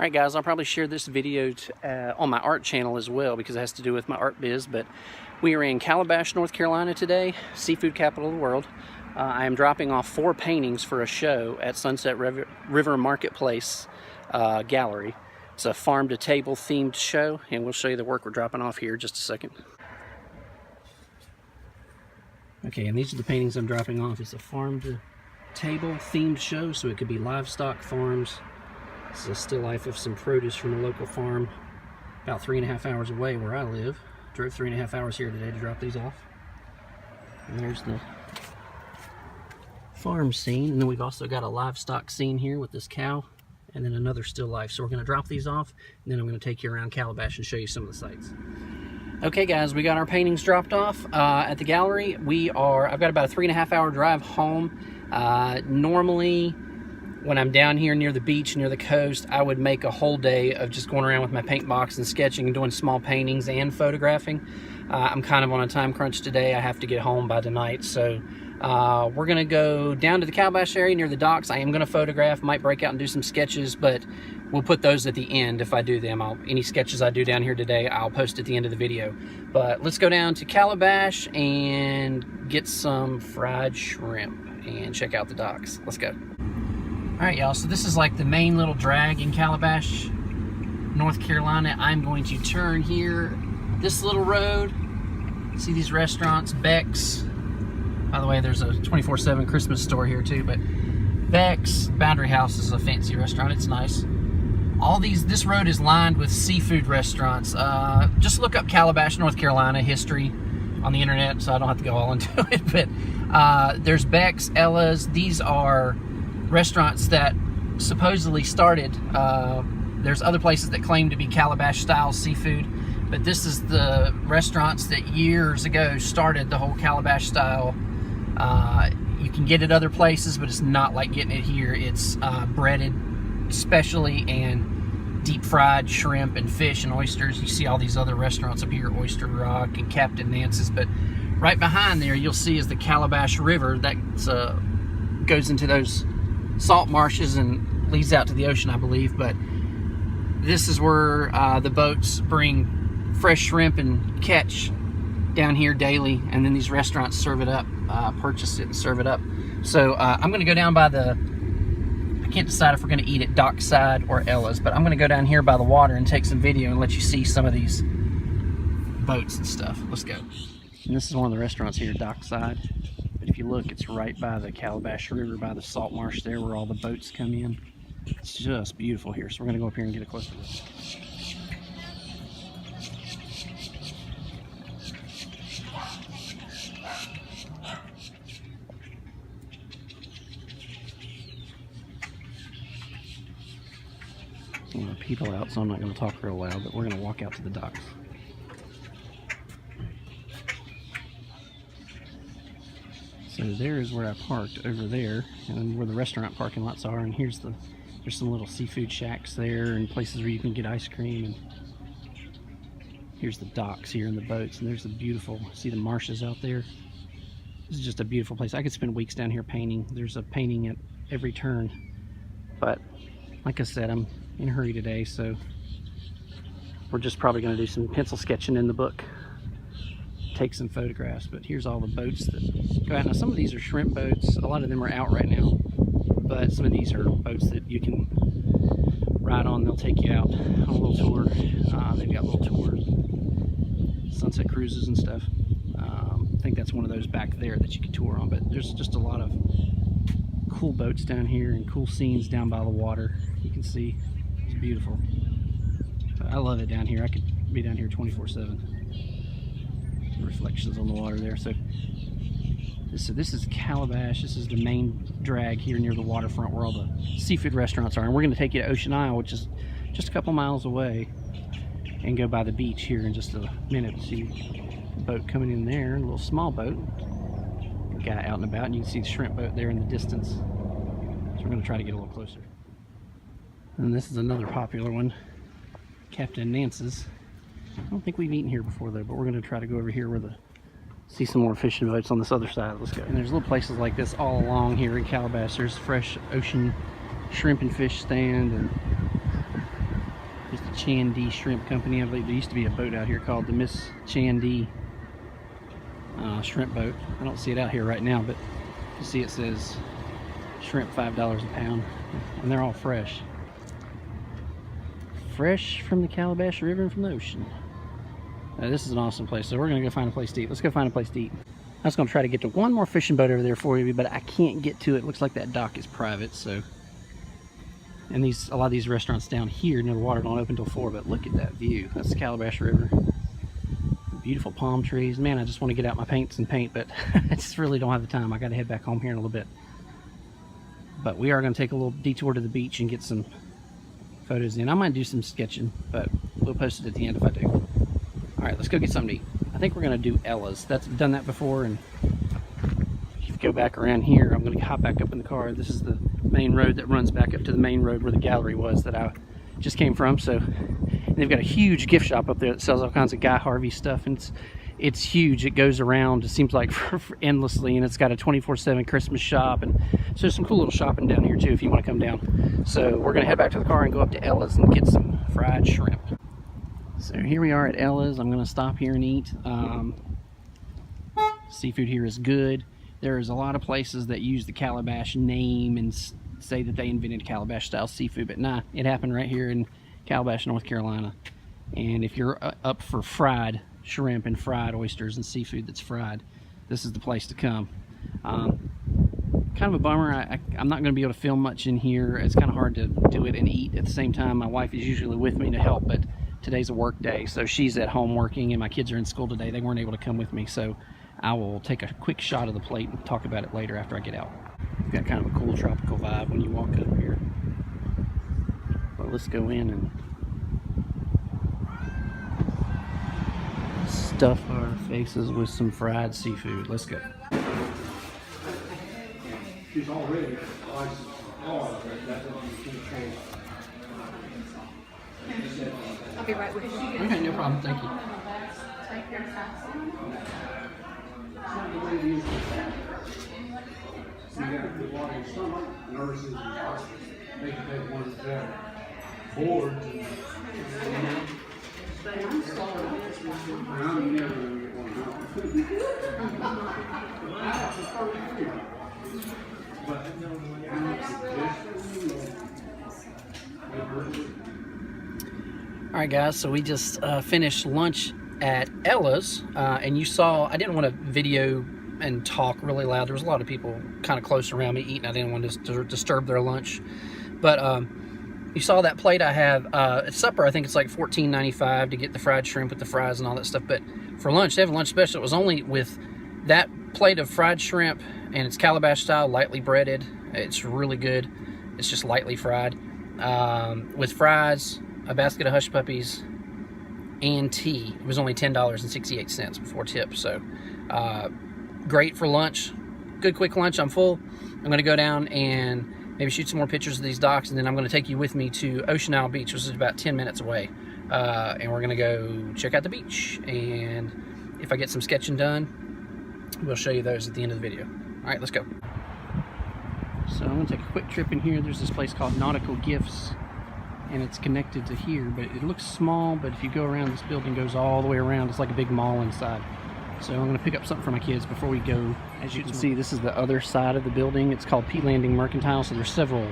Alright guys, I'll probably share this video on my art channel as well because it has to do with my art biz, but we are in Calabash, North Carolina today, seafood capital of the world. I am dropping off 4 paintings for a show at Sunset River Marketplace Gallery. It's a farm-to-table themed show, and we'll show you the work we're dropping off here in just a second. Okay, and these are the paintings I'm dropping off. It's a farm-to-table themed show, so it could be livestock farms. This is a still life of some produce from a local farm about 3.5 hours away where I live. Drove 3.5 hours here today to drop these off. And there's the farm scene, and then we've also got a livestock scene here with this cow and then another still life. So we're going to drop these off, and then I'm going to take you around Calabash and show you some of the sights. Okay guys, we got our paintings dropped off at the gallery. I've got about a 3.5 hour drive home. Normally when I'm down here near the beach, near the coast, I would make a whole day of just going around with my paint box and sketching and doing small paintings and photographing. I'm kind of on a time crunch today. I have to get home by tonight, so we're gonna go down to the Calabash area near the docks. I am gonna photograph, might break out and do some sketches, but we'll put those at the end if I do them. Any sketches I do down here today, I'll post at the end of the video. But let's go down to Calabash and get some fried shrimp and check out the docks. Let's go. All right, y'all, so this is like the main little drag in Calabash, North Carolina. I'm going to turn here, this little road. See these restaurants, Beck's. By the way, there's a 24/7 Christmas store here too, but Beck's, Boundary House is a fancy restaurant, it's nice. This road is lined with seafood restaurants. Just look up Calabash, North Carolina history on the internet, so I don't have to go all into it, but there's Beck's, Ella's. These are restaurants that supposedly started, there's other places that claim to be Calabash style seafood, but this is the restaurants that years ago started the whole Calabash style. You can get it other places, but it's not like getting it here. It's breaded specially and deep fried shrimp and fish and oysters. You see all these other restaurants up here, Oyster Rock and Captain Nance's, but right behind there you'll see is the Calabash River that goes into those salt marshes and leads out to the ocean, I believe. But this is where the boats bring fresh shrimp and catch down here daily, and then these restaurants serve it up, purchase it and serve it up. So I'm gonna go down by I can't decide if we're gonna eat at Dockside or Ella's, but I'm gonna go down here by the water and take some video and let you see some of these boats and stuff. Let's go. And this is one of the restaurants here, Dockside. But if you look, it's right by the Calabash River, by the salt marsh there where all the boats come in. It's just beautiful here. So we're gonna go up here and get a closer look. A lot of people out, so I'm not gonna talk real loud, but we're gonna walk out to the docks. So there is where I parked over there, and where the restaurant parking lots are, and there's some little seafood shacks there and places where you can get ice cream, and here's the docks here and the boats, and there's the beautiful, see the marshes out there? This is just a beautiful place. I could spend weeks down here painting. There's a painting at every turn, but like I said, I'm in a hurry today, so we're just probably going to do some pencil sketching in the book, take some photographs. But here's all the boats that go out. Now some of these are shrimp boats, a lot of them are out right now, but some of these are boats that you can ride on. They'll take you out on a little tour. They've got little tours, sunset cruises and stuff. I think that's one of those back there that you can tour on, but there's just a lot of cool boats down here and cool scenes down by the water. You can see it's beautiful. I love it down here. I could be down here 24/7. Reflections on the water there. So this is Calabash. This is the main drag here near the waterfront where all the seafood restaurants are, and we're going to take you to Ocean Isle, which is just a couple miles away, and go by the beach here in just a minute. See a boat coming in there, a little small boat, a guy out and about, and you can see the shrimp boat there in the distance. So we're going to try to get a little closer. And this is another popular one, Captain Nance's. I don't think we've eaten here before though, but we're going to try to go over here where see some more fishing boats on this other side. Let's go. And there's little places like this all along here in Calabash. There's fresh ocean shrimp and fish stand, and It's the Chandee Shrimp Company. I believe there used to be a boat out here called the Miss Chandee shrimp boat. I don't see it out here right now, but you see it says shrimp $5 a pound, and they're all fresh. Fresh from the Calabash River and from the ocean. This is an awesome place, so we're gonna go find a place to eat. Let's go find a place to eat. I was gonna try to get to one more fishing boat over there for you, but I can't get to it. Looks like that dock is private, so. And a lot of these restaurants down here near the water don't open till 4, but look at that view. That's the Calabash River. Beautiful palm trees. Man, I just want to get out my paints and paint, but I just really don't have the time. I gotta head back home here in a little bit. But we are gonna take a little detour to the beach and get some photos in. I might do some sketching, but we'll post it at the end if I do. All right, let's go get something to eat. I think we're gonna do Ella's. That's done that before, and if you go back around here, I'm gonna hop back up in the car. This is the main road that runs back up to the main road where the gallery was that I just came from. So, and they've got a huge gift shop up there that sells all kinds of Guy Harvey stuff, and it's huge. It goes around, it seems like for endlessly, and it's got a 24/7 Christmas shop, and so there's some cool little shopping down here too if you want to come down. So we're gonna head back to the car and go up to Ella's and get some fried shrimp. So here we are at Ella's. I'm gonna stop here and eat. Seafood here is good. There's a lot of places that use the Calabash name and say that they invented Calabash style seafood, but nah, it happened right here in Calabash, North Carolina. And if you're up for fried shrimp and fried oysters and seafood that's fried, this is the place to come. Kind of a bummer, I'm not going to be able to film much in here. It's kind of hard to do it and eat at the same time. My wife is usually with me to help, but today's a work day, so she's at home working, and my kids are in school today. They weren't able to come with me, so I will take a quick shot of the plate and talk about it later after I get out. You've got kind of a cool tropical vibe when you walk up here. But let's go in and stuff our faces with some fried seafood. Let's go. She's already licensed for I'll be right with you. Okay, no problem. Thank you. You got to put water in your stomach, nurses and doctors, they can take one of their boards and I'm never going to get one All right, guys, so we just finished lunch at Ella's, and you saw, I didn't want to video and talk really loud. There was a lot of people kind of close around me eating. I didn't want to disturb their lunch. But you saw that plate I have at supper. I think it's like $14.95 to get the fried shrimp with the fries and all that stuff. But for lunch, they have a lunch special. It was only with that plate of fried shrimp, and it's Calabash style, lightly breaded. It's really good. It's just lightly fried. With fries, a basket of Hush Puppies, and tea. It was only $10.68 before tip. So great for lunch. Good quick lunch. I'm full. I'm going to go down and maybe shoot some more pictures of these docks, and then I'm going to take you with me to Ocean Isle Beach, which is about 10 minutes away. And we're going to go check out the beach. And if I get some sketching done, we'll show you those at the end of the video. All right, let's go. So I'm going to take a quick trip in here. There's this place called Nautical Gifts, and it's connected to here, but it looks small, but if you go around, this building goes all the way around. It's like a big mall inside. So I'm going to pick up something for my kids before we go. As you can see, this is the other side of the building. It's called P Landing Mercantile, so there's several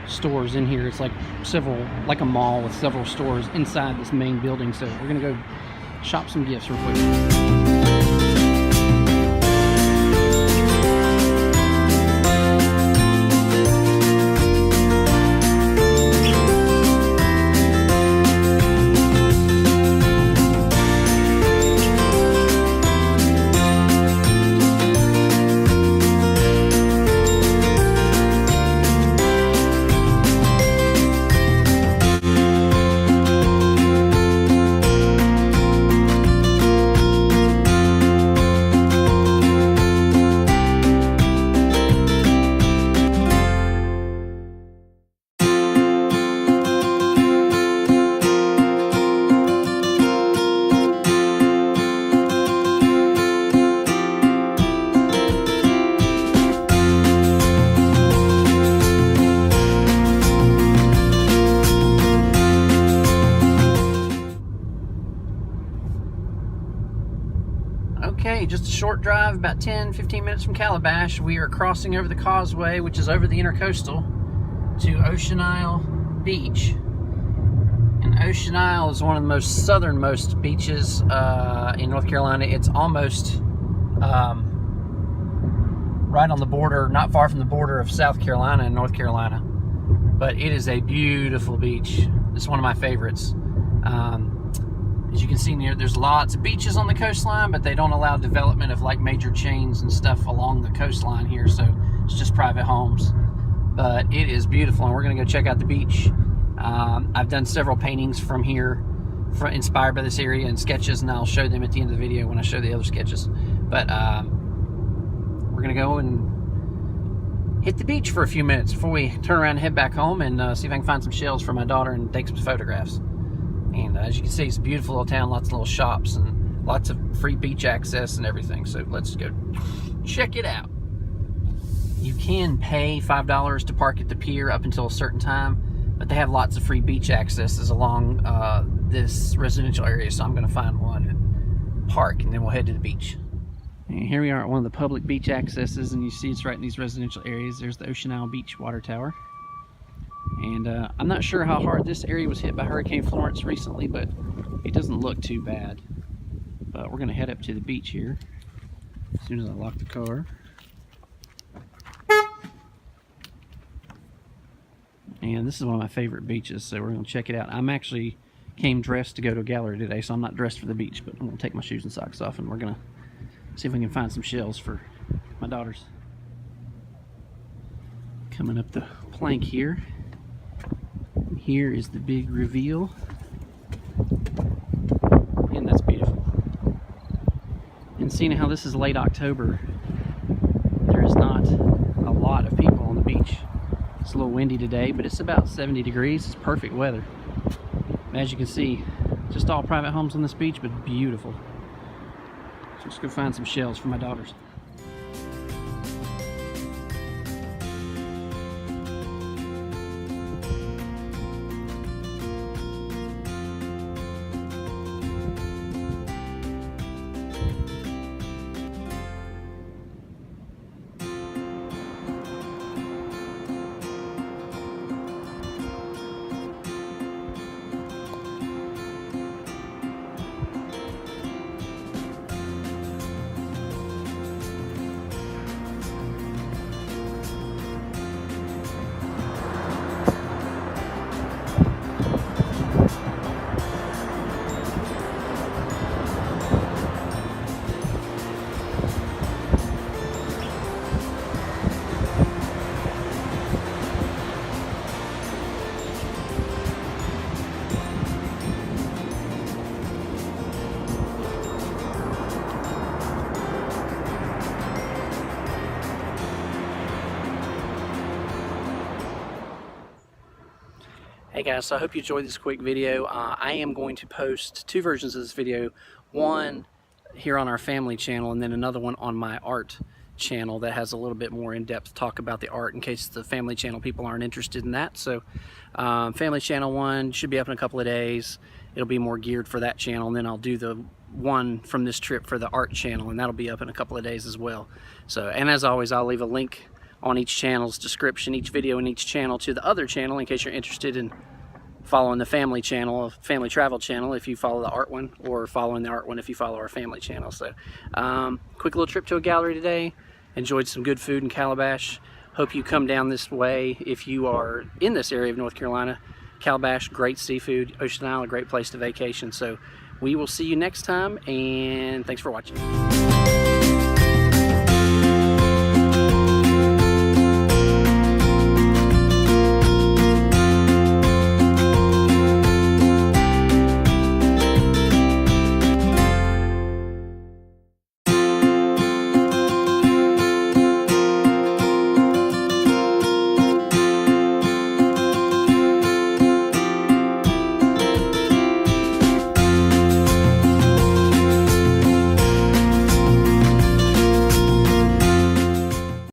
stores in here. It's like a mall with several stores inside this main building. So we're going to go shop some gifts real quick. just a short drive, about 10-15 minutes from Calabash. We are crossing over the causeway, which is over the intercoastal, to Ocean Isle Beach. And Ocean Isle is one of the most southernmost beaches in North Carolina. It's almost right on the border, not far from the border of South Carolina and North Carolina. But it is a beautiful beach. It's one of my favorites. As you can see near, there's lots of beaches on the coastline, but they don't allow development of like major chains and stuff along the coastline here, so it's just private homes. But it is beautiful, and we're gonna go check out the beach. I've done several paintings from here inspired by this area and sketches, and I'll show them at the end of the video when I show the other sketches. But we're gonna go and hit the beach for a few minutes before we turn around and head back home and see if I can find some shells for my daughter and take some photographs. And as you can see, it's a beautiful little town, lots of little shops and lots of free beach access and everything. So let's go check it out. You can pay $5 to park at the pier up until a certain time, but they have lots of free beach accesses along this residential area, so I'm going to find one and park, and then we'll head to the beach. And here we are at one of the public beach accesses, and you see it's right in these residential areas. There's the Ocean Isle Beach water tower. And I'm not sure how hard this area was hit by Hurricane Florence recently, but it doesn't look too bad. But we're going to head up to the beach here as soon as I lock the car. And this is one of my favorite beaches, so we're going to check it out. I'm actually came dressed to go to a gallery today, so I'm not dressed for the beach, but I'm going to take my shoes and socks off, and we're going to see if we can find some shells for my daughters. Coming up the plank here. Here is the big reveal. And that's beautiful. And seeing how this is late October, there is not a lot of people on the beach. It's a little windy today, but it's about 70 degrees. It's perfect weather. As you can see, just all private homes on this beach, but beautiful. So let's go find some shells for my daughters. Hey guys, so I hope you enjoyed this quick video. I am going to post two versions of this video, one here on our family channel and then another one on my art channel that has a little bit more in-depth talk about the art in case the family channel people aren't interested in that. So family channel one should be up in a couple of days. It'll be more geared for that channel, and then I'll do the one from this trip for the art channel, and that'll be up in a couple of days as well. So, and as always, I'll leave a link on each channel's description, each video in each channel, to the other channel in case you're interested in following the family channel, family travel channel if you follow the art one, or following the art one if you follow our family channel. So quick little trip to a gallery today. Enjoyed some good food in Calabash. Hope you come down this way if you are in this area of North Carolina. Calabash, great seafood. Ocean Isle, a great place to vacation. So we will see you next time, and thanks for watching.